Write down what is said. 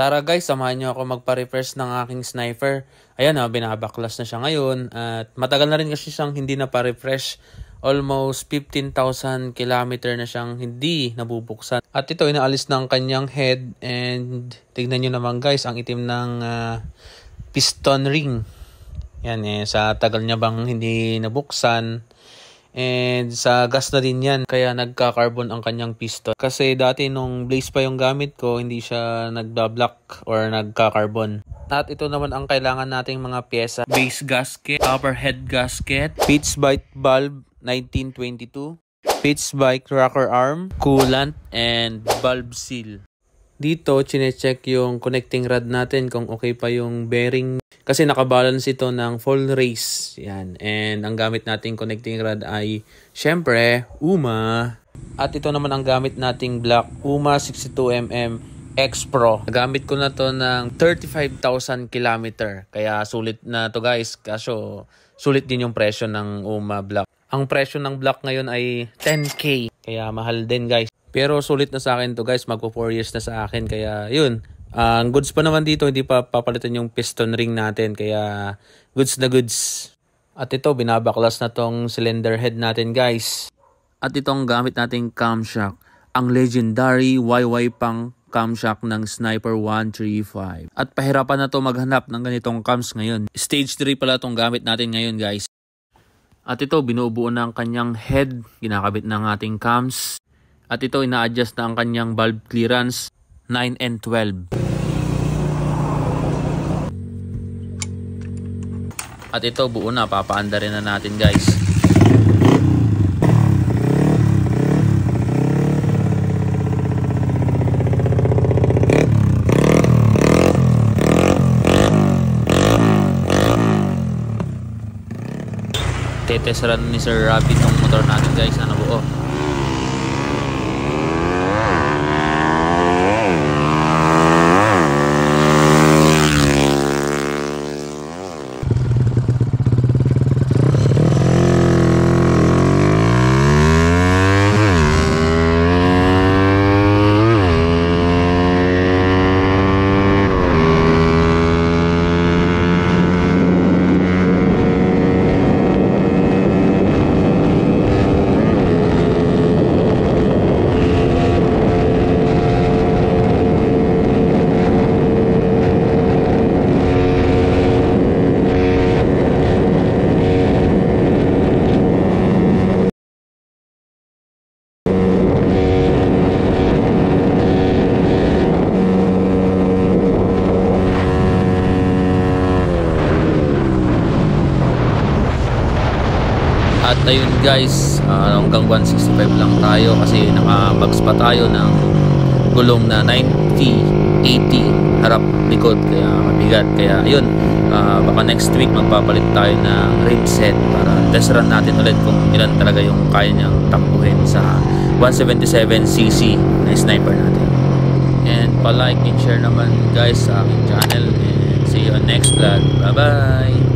Tara guys, samahan nyo ako magpa-refresh ng aking sniper. Ayan binabaklas na siya ngayon. At matagal na rin kasi siyang hindi na pa-refresh. Almost 15,000 kilometer na siyang hindi nabubuksan. At ito, inaalis ng kanyang head. And tignan nyo naman guys, ang itim ng piston ring. Yan sa tagal niya bang hindi nabuksan. And sa gas na din yan, kaya nagka-carbon ang kanyang piston. Kasi dati nung blaze pa yung gamit ko, hindi siya nagba-block or nagka-carbon. At ito naman ang kailangan nating mga pyesa. Base gasket, upper head gasket, pitch bike valve 1922, pitch bike rocker arm, coolant, and valve seal. Dito, chinecheck yung connecting rod natin kung okay pa yung bearing. Kasi nakabalance ito ng full race. Yan. And ang gamit nating connecting rod ay, syempre, UMA. At ito naman ang gamit nating block, UMA 62mm X Pro. Gamit ko na to ng 35,000 kilometer. Kaya sulit na to guys. Kaso sulit din yung presyo ng UMA block. Ang presyo ng block ngayon ay 10K. Kaya mahal din guys. Pero sulit na sa akin to guys. Magpo 4 years na sa akin. Kaya yun. Ang goods pa naman dito, hindi pa papalitan yung piston ring natin. Kaya goods na goods. At ito, binabaklas na tong cylinder head natin guys. At itong gamit nating camshaft. Ang legendary YY pang camshaft ng Sniper 135. At pahirapan na to maghanap ng ganitong cams ngayon. Stage 3 pala tong gamit natin ngayon guys. At ito, binubuo na ang kanyang head. Kinakabit ng ating cams. At ito, ina-adjust na ang kanyang valve clearance 9 and 12. At ito, buo na. Papaanda rin na natin guys. Tetesran ni Sir Rabbit tong motor natin guys na nabuo. At ayun guys, hanggang 165 lang tayo kasi nakabags pa tayo ng gulong na 90, 80 harap likod, kaya mabigat. Kaya ayun, baka next week magpapalit tayo ng rim set para test run natin ulit kung ilan talaga yung kaya niyang takbuhin sa 177cc na sniper natin. And pa-like and share naman guys sa aking channel, and see you on next vlog. Bye bye!